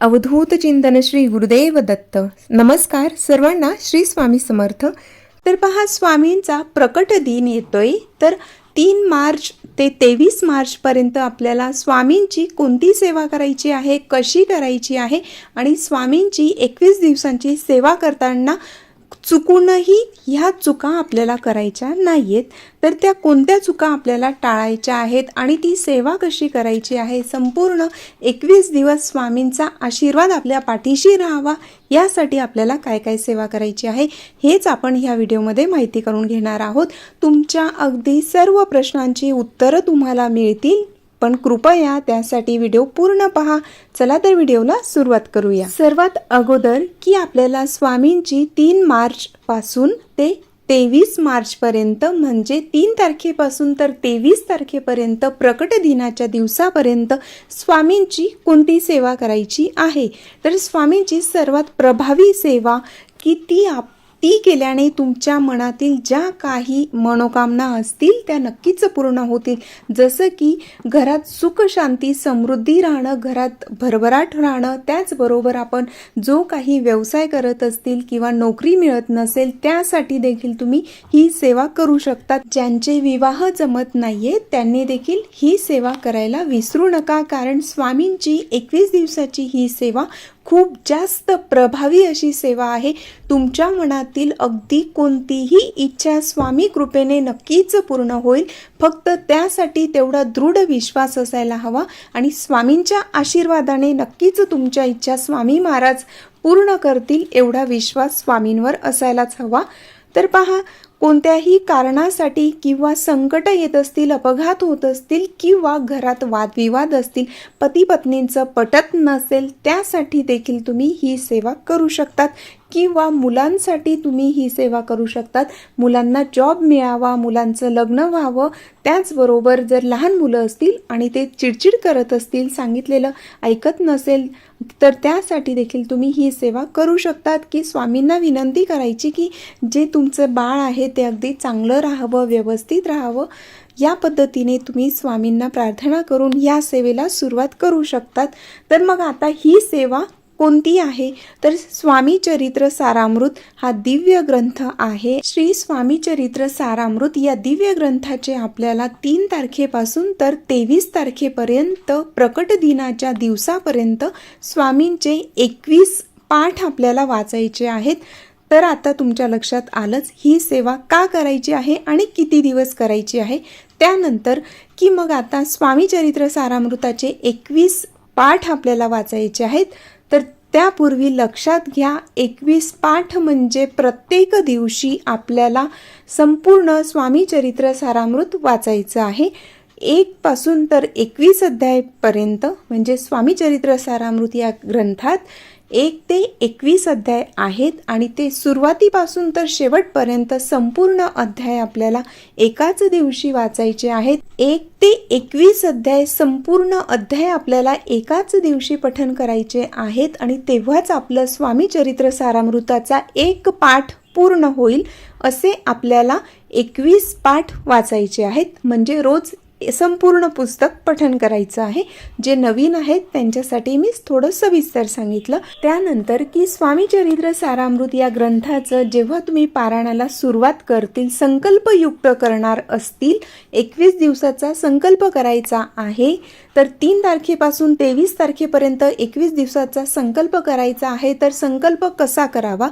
अवधूत चिंतन श्री गुरुदेव दत्त. नमस्कार सर्वांना, श्री स्वामी समर्थ. तर पहा, स्वामींचा प्रकट दिन येतोय. तर 3 मार्च ते 23 मार्च पर्यंत आपल्याला स्वामींची कोणती सेवा करायची आहे, कशी करायची आहे आणि स्वामींची 21 दिवसांची सेवा करताना चुकूनही ह्या चुका आपल्याला करायच्या नाहीयेत. तर त्या कोणत्या चुका आपल्याला टाळायच्या आहेत आणि ती सेवा कशी करायची आहे, संपूर्ण 21 दिवस स्वामींचा आशीर्वाद आपल्या पाठीशी राहावा यासाठी आपल्याला काय काय सेवा करायची आहे हेच आपण ह्या व्हिडिओमध्ये माहिती करून घेणार आहोत. तुमच्या अगदी सर्व प्रश्नांची उत्तरं तुम्हाला मिळतील, पण कृपया त्यासाठी व्हिडिओ पूर्ण पहा. चला तर व्हिडिओला सुरुवात करूया. सर्वात अगोदर की आपल्याला स्वामींची 3 मार्च पासून ते 23 मार्च पर्यंत, म्हणजे 3 तारखेपासून तर 23 तारखेपर्यंत प्रकट दिनाच्या दिवसापर्यंत स्वामींची कोणती सेवा करायची आहे. तर स्वामींची सर्वात प्रभावी सेवा की ती केल्याने तुमच्या मनातील ज्या काही मनोकामना असतील त्या नक्कीच पूर्ण होतील. जसं की घरात सुख शांती समृद्धी राहणं, घरात भरभराट राहणं, त्याचबरोबर आपण जो काही व्यवसाय करत असतील किंवा नोकरी मिळत नसेल त्यासाठी देखील तुम्ही ही सेवा करू शकता. ज्यांचे विवाह जमत नाहीये त्यांनी देखील ही सेवा करायला विसरू नका, कारण स्वामींची 21 दिवसाची ही सेवा खूप जास्त प्रभावी अशी सेवा आहे. तुमच्या मनातील अगदी कोणतीही इच्छा स्वामी कृपेने नक्कीच पूर्ण होईल. फक्त त्यासाठी तेवढा दृढ विश्वास असायला हवा आणि स्वामींच्या आशीर्वादाने नक्कीच तुमच्या इच्छा स्वामी महाराज पूर्ण करतील एवढा विश्वास स्वामींवर असायलाच हवा. तर पहा, कोणत्याही कारणासाठी किंवा संकट येत असतील, अपघात होत असतील किंवा घरात वादविवाद असतील, पती पत्नींचं पटत नसेल, त्यासाठी देखील तुम्ही ही सेवा करू शकतात. किंवा मुलांसाठी तुम्ही ही सेवा करू शकतात. मुलांना जॉब मिळावा, मुलांचं लग्न व्हावं, त्याचबरोबर जर लहान मुलं असतील आणि ते चिडचिड करत असतील, सांगितलेलं ऐकत नसेल, तर त्यासाठी देखील तुम्ही ही सेवा करू शकतात. की स्वामींना विनंती करायची की जे तुमचं बाळ आहे ते अगदी चांगलं राहावं, व्यवस्थित राहावं, या पद्धतीने तुम्ही स्वामींना प्रार्थना करून या सेवेला सुरुवात करू शकतात. तर मग आता ही सेवा कोणती आहे, तर स्वामी चरित्र सारामृत हा दिव्य ग्रंथ आहे. श्री स्वामी चरित्र सारामृत या दिव्य ग्रंथाचे आपल्याला 3 तारखेपासून तर 23 तारखेपर्यंत प्रकट दिनाच्या दिवसापर्यंत स्वामींचे 21 पाठ आपल्याला वाचायचे आहेत. तर आता तुमच्या लक्षात आलंच ही सेवा का करायची आहे आणि किती दिवस करायची आहे. त्यानंतर की मग आता स्वामी चरित्र सारामृताचे 21 पाठ आपल्याला वाचायचे आहेत. तर त्यापूर्वी लक्षात घ्या, 21 पाठ म्हणजे प्रत्येक दिवशी आपल्याला संपूर्ण स्वामी चरित्र सारामृत वाचायचं आहे. 1 पासून तर 21 अध्यायपर्यंत, म्हणजे स्वामी चरित्र सारामृत या ग्रंथात 1 ते 21 अध्याय आहेत आणि ते सुरुवातीपासून तर शेवटपर्यंत संपूर्ण अध्याय आपल्याला एकाच दिवशी वाचायचे आहेत. 1 ते 21 अध्याय संपूर्ण अध्याय आपल्याला एकाच दिवशी पठण करायचे आहेत आणि तेव्हाच आपलं स्वामी चरित्र सारामृताचा 1 पाठ पूर्ण होईल. असे आपल्याला 21 पाठ वाचायचे आहेत, म्हणजे रोज संपूर्ण पुस्तक पठण करायचं आहे. जे नवीन आहेत त्यांच्यासाठी मी थोडं सविस्तर सांगितलं. त्यानंतर की स्वामी चरित्र सारामृत या ग्रंथाचं जेव्हा तुम्ही पारायणाला सुरुवात करतील, संकल्पयुक्त करणार असतील, 21 दिवसाचा संकल्प करायचा आहे, तर 3 तारखेपासून 23 तारखेपर्यंत 21 दिवसाचा संकल्प करायचा आहे. तर संकल्प कसा करावा,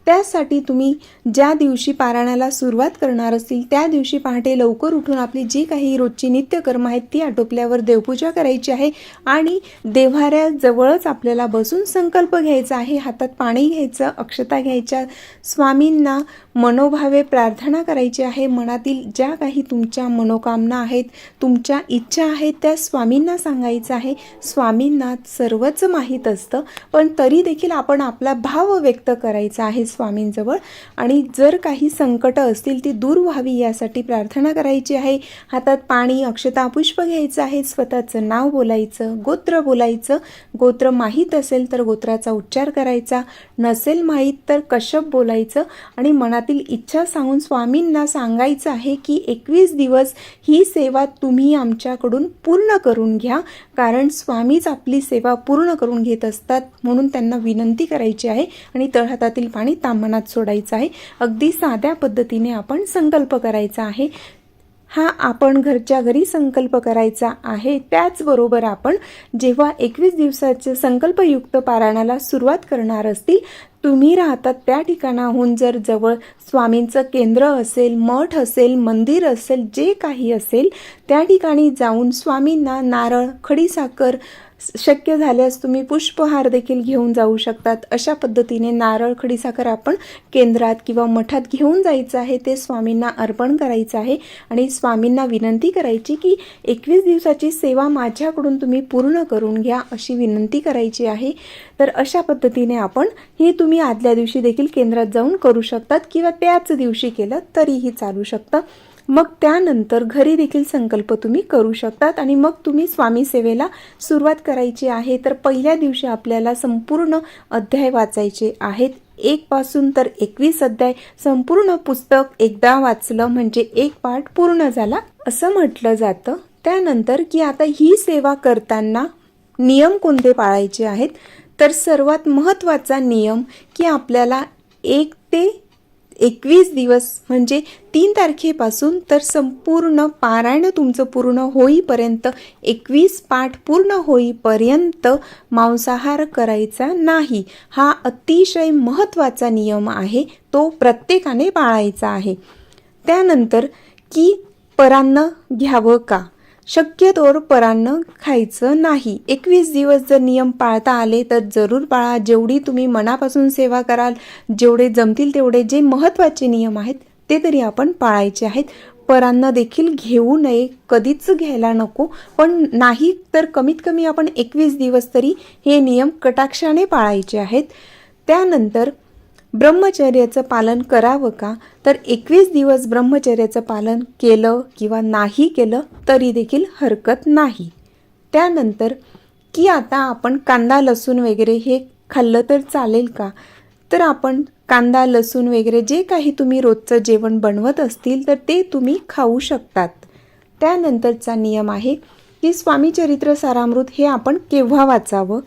त्यासाठी तुम्ही ज्या दिवशी पारायणाला सुरुवात करणार असतील त्या दिवशी पहाटे लवकर उठून आपली जी काही रोजची नित्यकर्म आहेत ती आटोपल्यावर देवपूजा करायची आहे आणि देव्हाऱ्याजवळच आपल्याला बसून संकल्प घ्यायचा आहे. हातात पाणी घ्यायचं, अक्षता घ्यायच्या, स्वामींना मनोभावे प्रार्थना करायची आहे. मनातील ज्या काही तुमच्या मनोकामना आहेत, तुमच्या इच्छा आहेत, त्या स्वामींना सांगायचं आहे. स्वामींना सर्वच माहीत असतं, पण तरी देखील आपण आपला भाव व्यक्त करायचा आहे स्वामींजवळ. आणि जर काही संकट असतील ती दूर व्हावी यासाठी प्रार्थना करायची आहे. हातात पाणी, अक्षता, पुष्प घ्यायचं आहे. स्वतःचं नाव बोलायचं, गोत्र बोलायचं. गोत्र माहीत असेल तर गोत्राचा उच्चार करायचा, नसेल माहीत तर कश्यप बोलायचं आणि मनात मनातील इच्छा सांगून स्वामींना सांगायचं आहे की 21 दिवस ही सेवा तुम्ही आमच्याकडून पूर्ण करून घ्या, कारण स्वामीच आपली सेवा पूर्ण करून घेत असतात. म्हणून त्यांना विनंती करायची आहे आणि तळहातातील पाणी ताम्हणात सोडायचं आहे. अगदी साध्या पद्धतीने आपण संकल्प करायचा आहे. हा आपण घरच्या घरी संकल्प करायचा आहे. त्याचबरोबर आपण जेव्हा 21 दिवसाचे संकल्पयुक्त पारायणाला सुरुवात करणार असतील, तुम्ही राहतात त्या ठिकाणाहून जर जवळ स्वामींचं केंद्र असेल, मठ असेल, मंदिर असेल, जे काही असेल त्या ठिकाणी जाऊन स्वामींना नारळ, खडीसाखर, शक्य झाल्यास तुम्ही पुष्पहार देखील घेऊन जाऊ शकतात. अशा पद्धतीने नारळ, खडीसाखर आपण केंद्रात किंवा मठात घेऊन जायचं आहे. ते स्वामींना अर्पण करायचं आहे आणि स्वामींना विनंती करायची की 21 दिवसाची सेवा माझ्याकडून तुम्ही पूर्ण करून घ्या, अशी विनंती करायची आहे. तर अशा पद्धतीने आपण हे तुम्ही आदल्या दिवशी देखील केंद्रात जाऊन करू शकतात किंवा त्याच दिवशी केलं तरीही चालू शकतं. मग त्यानंतर घरी देखील संकल्प तुम्ही करू शकतात आणि मग तुम्ही स्वामी सेवेला सुरुवात करायची आहे. तर पहिल्या दिवशी आपल्याला संपूर्ण अध्याय वाचायचे आहेत. 1 पासून तर 21 अध्याय संपूर्ण पुस्तक एकदा वाचलं म्हणजे एक पाठ पूर्ण झाला असं म्हटलं जातं. त्यानंतर की आता ही सेवा करताना नियम कोणते पाळायचे आहेत, तर सर्वात महत्त्वाचा नियम की आपल्याला 1 ते 21 दिवस म्हणजे 3 तारखेपासून तर संपूर्ण पारायण तुमचं पूर्ण होईपर्यंत 21 पाठ पूर्ण होईपर्यंत मांसाहार करायचा नाही. हा अतिशय महत्त्वाचा नियम आहे, तो प्रत्येकाने पाळायचा आहे. त्यानंतर की परान्न घ्यावं का, शक्यतोवर परान्न खायचं नाही. 21 दिवस जर नियम पाळता आले तर जरूर पाळा. जेवढी तुम्ही मनापासून सेवा कराल, जेवढे जमतील तेवढे जे महत्त्वाचे नियम आहेत ते तरी आपण पाळायचे आहेत. परान्न देखील घेऊ नये, कधीच घ्यायला नको. पण नाही तर कमीत कमी आपण 21 दिवस तरी हे नियम कटाक्षाने पाळायचे आहेत. त्यानंतर ब्रह्मचर्याचं पालन करावं का, तर 21 दिवस ब्रह्मचर्याचं पालन केलं किंवा नाही केलं तरी देखील हरकत नाही. त्यानंतर की आता आपण कांदा, लसूण वगैरे हे खाल्लं तर चालेल का, तर आपण कांदा, लसूण वगैरे जे काही तुम्ही रोजचं जेवण बनवत असतील तर ते तुम्ही खाऊ शकतात. त्यानंतरचा नियम आहे की स्वामी चरित्र सारामृत हे आपण केव्हा वाचावं,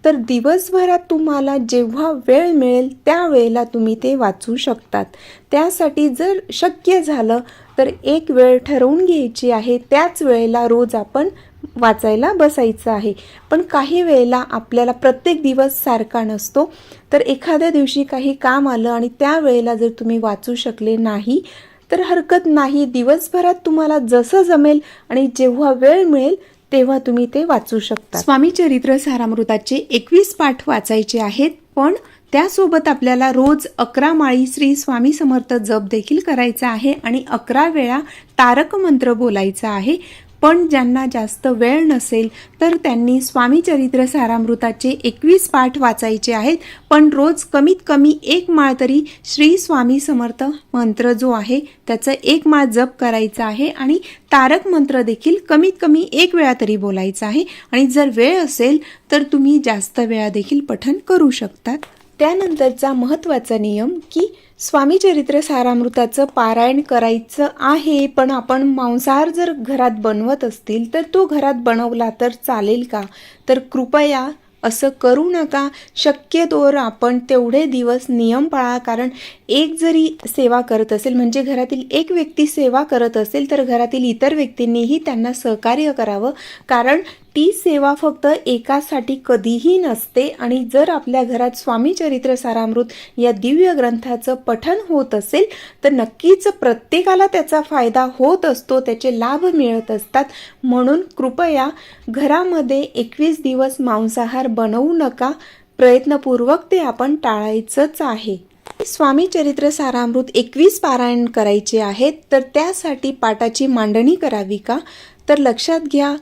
तर दिवसभरात तुम्हाला जेव्हा वेळ मिळेल त्यावेळेला तुम्ही ते वाचू शकतात. त्यासाठी जर शक्य झालं तर एक वेळ ठरवून घ्यायची आहे, त्याच वेळेला रोज आपण वाचायला बसायचं आहे. पण काही वेळेला आपल्याला प्रत्येक दिवस सारखा नसतो, तर एखाद्या दिवशी काही काम आलं आणि त्या वेळेला जर तुम्ही वाचू शकले नाही तर हरकत नाही. दिवसभरात तुम्हाला जसं जमेल आणि जेव्हा वेळ मिळेल तेव्हा तुम्ही ते वाचू शकता. स्वामी चरित्र सारामृताचे 21 पाठ वाचायचे आहेत, पण त्यासोबत आपल्याला रोज 11 माळी श्री स्वामी समर्थ जप देखील करायचा आहे आणि 11 वेळा तारक मंत्र बोलायचा आहे. पण ज्यांना जास्त वेळ नसेल तर त्यांनी स्वामी चरित्र सारामृताचे 21 पाठ वाचायचे आहेत, पण रोज कमीत कमी 1 माळ तरी श्री स्वामी समर्थ मंत्र जो आहे त्याचं 1 माळ जप करायचा आहे आणि तारक मंत्र देखील कमीत कमी 1 वेळा तरी बोलायचा आहे. आणि जर वेळ असेल तर तुम्ही जास्त वेळा देखील पठण करू शकतात. त्यानंतरचा महत्त्वाचा नियम की स्वामी चरित्र सारामृताचं पारायण करायचं आहे, पण आपण मांसाहार जर घरात बनवत असतील तर तो घरात बनवला तर चालेल का, तर कृपया असं करू नका. शक्यतोवर आपण तेवढे दिवस नियम पाळा, कारण एक जरी सेवा करत असेल म्हणजे घरातील एक व्यक्ती सेवा करत असेल तर घरातील इतर व्यक्तींनीही त्यांना सहकार्य करावं, कारण ती सेवा फक्त एकासाठी कधीही नसते. आणि जर आपल्या घरात स्वामी चरित्र सारामृत या दिव्य ग्रंथाचं पठण होत असेल तर नक्कीच प्रत्येकाला त्याचा फायदा होत असतो, त्याचे लाभ मिळत असतात. म्हणून कृपया घरामध्ये 21 दिवस मांसाहार बनवू नका. प्रयत्नपूर्वक ते आपण टाळायचंच आहे. स्वामी चरित्र सारामृत 21 पारायण करायचे आहेत, तर त्यासाठी पाठाची मांडणी करावी का, तर लक्षात घ्या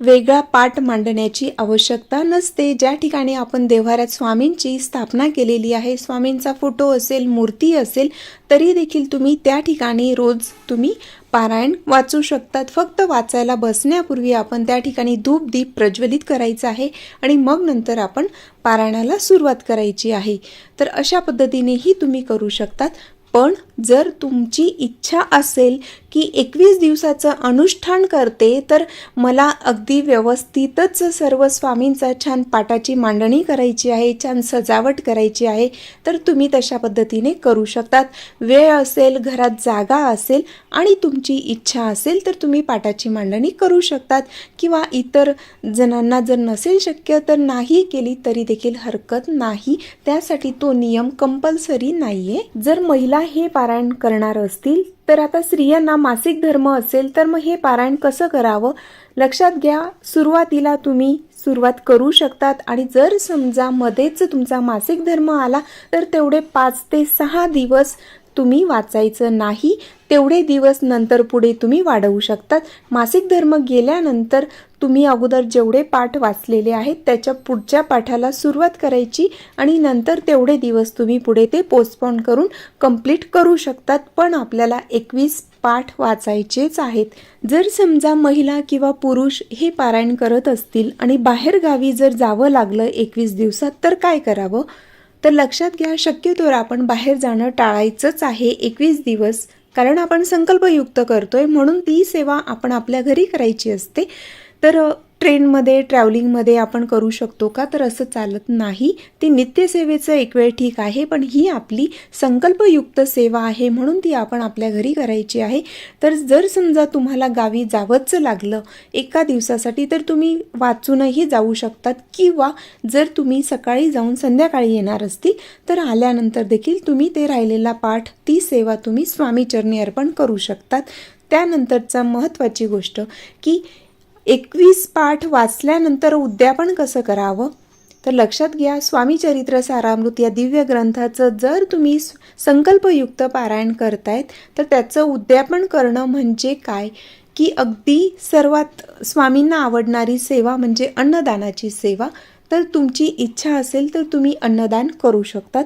वेगळा पाठ मांडण्याची आवश्यकता नसते. ज्या ठिकाणी आपण देव्हाऱ्यात स्वामींची स्थापना केलेली आहे, स्वामींचा फोटो असेल, मूर्ती असेल, तरी देखील तुम्ही त्या ठिकाणी रोज तुम्ही पारायण वाचू शकतात. फक्त वाचायला बसण्यापूर्वी आपण त्या ठिकाणी धूप दीप प्रज्वलित करायचा आहे आणि मग नंतर आपण पारायणाला सुरुवात करायची आहे. तर अशा पद्धतीनेही तुम्ही करू शकतात. पण जर तुमची इच्छा असेल की 21 दिवसाचं अनुष्ठान करते, तर मला अगदी व्यवस्थितच सर्व स्वामींचा छान पाटाची मांडणी करायची आहे, छान सजावट करायची आहे, तर तुम्ही तशा पद्धतीने करू शकतात. वेळ असेल, घरात जागा असेल आणि तुमची इच्छा असेल तर तुम्ही पाटाची मांडणी करू शकतात. किंवा इतर जणांना जर नसेल शक्य तर नाही केली तरी देखील हरकत नाही. त्यासाठी तो नियम कंपल्सरी नाहीये. जर महिला हे पारायण करणार असतील तर आता स्त्रियांना मासिक धर्म असेल तर मग हे पारायण कसं करावं लक्षात घ्या. सुरुवातीला तुम्ही सुरुवात करू शकतात आणि जर समजा मध्येच तुमचा मासिक धर्म आला तर तेवढे 5 ते 6 दिवस तुम्ही वाचायचं नाही. तेवढे दिवस नंतर पुढे तुम्ही वाढवू शकतात. मासिक धर्म गेल्यानंतर तुम्ही अगोदर जेवढे पाठ वाचलेले आहेत त्याच्या पुढच्या पाठाला सुरुवात करायची आणि नंतर तेवढे दिवस तुम्ही पुढे ते पोस्टपोन करून कंप्लीट करू शकतात. पण आपल्याला 21 पाठ वाचायचेच आहेत. जर समजा महिला किंवा पुरुष हे पारायण करत असतील आणि बाहेर गावी जर जावं लागलं 21 दिवसात तर काय करावं, तर लक्षात घ्या, शक्यतोवर आपण बाहेर जाणं टाळायचंच आहे 21 दिवस. कारण आपण संकल्पयुक्त करतोय म्हणून ती सेवा आपण आपल्या घरी करायची असते. तर ट्रेनमध्ये ट्रॅव्हलिंगमध्ये आपण करू शकतो का, तर असं चालत नाही. ती नित्यसेवेचं एक वेळ ठीक आहे, पण ही आपली संकल्पयुक्त सेवा आहे म्हणून ती आपण आपल्या घरी करायची आहे. तर जर समजा तुम्हाला गावी जावंच लागलं एका दिवसासाठी तर तुम्ही वाचूनही जाऊ शकतात. किंवा जर तुम्ही सकाळी जाऊन संध्याकाळी येणार असतील तर आल्यानंतर देखील तुम्ही ते राहिलेला पाठ, ती सेवा तुम्ही स्वामीचरणी अर्पण करू शकतात. त्यानंतरचा महत्त्वाची गोष्ट की 21 पाठ वाचल्यानंतर उद्यापन कसं करावं, तर लक्षात घ्या, स्वामी चरित्र सारामृत या दिव्य ग्रंथाचं जर तुम्ही संकल्पयुक्त पारायण करतायत तर त्याचं उद्यापन करणं म्हणजे काय की अगदी सर्वात स्वामींना आवडणारी सेवा म्हणजे अन्नदानाची सेवा. तर तुमची इच्छा असेल तर तुम्ही अन्नदान करू शकतात.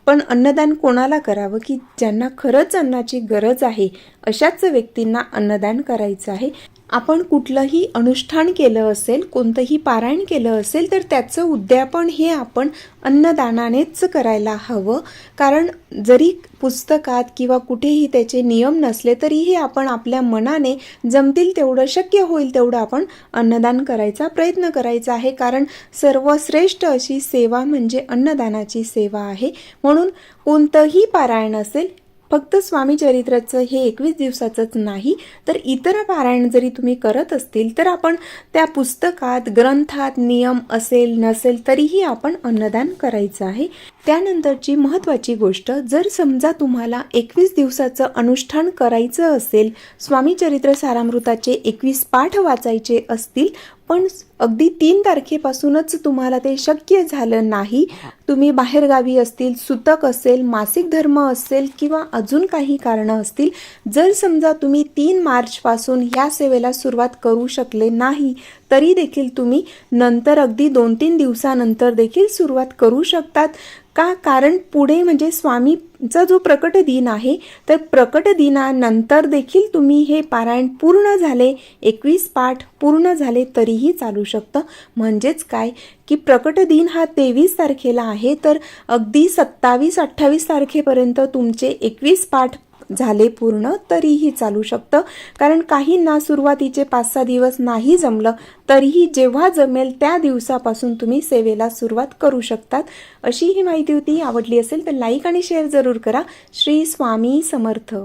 पण अन्नदान कोणाला करावं की ज्यांना खरंच अन्नाची गरज आहे अशाच व्यक्तींना अन्नदान करायचं आहे. आपण कुठलंही अनुष्ठान केलं असेल, कोणतंही पारायण केलं असेल तर त्याचं उद्यापन हे आपण अन्नदानानेच करायला हवं. कारण जरी पुस्तकात किंवा कुठेही त्याचे नियम नसले तरीही आपण आपल्या मनाने जमतील तेवढं, शक्य होईल तेवढं आपण अन्नदान करायचा प्रयत्न करायचा आहे. कारण सर्वश्रेष्ठ अशी सेवा म्हणजे अन्नदानाची सेवा आहे. म्हणून कोणतंही पारायण असेल, फक्त स्वामी चरित्राचं हे 21 दिवसाचंच नाही तर इतर पारायण जरी तुम्ही करत असतील तर आपण त्या पुस्तकात ग्रंथात नियम असेल नसेल तरीही आपण अन्नदान करायचं आहे. त्यानंतरची महत्त्वाची गोष्ट, जर समजा तुम्हाला 21 दिवसाचं अनुष्ठान करायचं असेल, स्वामी चरित्र सारामृताचे 21 पाठ वाचायचे असतील, पण अगदी 3 तारखेपासूनच तुम्हाला ते शक्य झालं नाही, तुम्ही बाहेरगावी असतील, सुतक असेल, मासिक धर्म असेल किंवा अजून काही कारणं असतील, जर समजा तुम्ही 3 मार्चपासून ह्या सेवेला सुरुवात करू शकले नाही तरी देखील तुम्ही नंतर अगदी 2-3 दिवसानंतर देखील सुरुवात करू शकतात. का, कारण पुढे म्हणजे स्वामीचा जो प्रकट दिन आहे तर प्रकट दिनानंतर देखील तुम्ही हे पारायण पूर्ण झाले, 21 पाठ पूर्ण झाले तरीही चालू शकतं. म्हणजेच काय की प्रकट दिन हा 23 तारखेला आहे तर अगदी 27-28 तारखेपर्यंत तुमचे 21 पाठ झाले पूर्ण तरीही चालू शकतं. कारण काहींना सुरुवातीचे 5-6 दिवस नाही जमलं तरीही जेव्हा जमेल त्या दिवसापासून तुम्ही सेवेला सुरुवात करू शकतात. अशी ही माहिती होती. आवडली असेल तर लाईक आणि शेअर जरूर करा. श्री स्वामी समर्थ.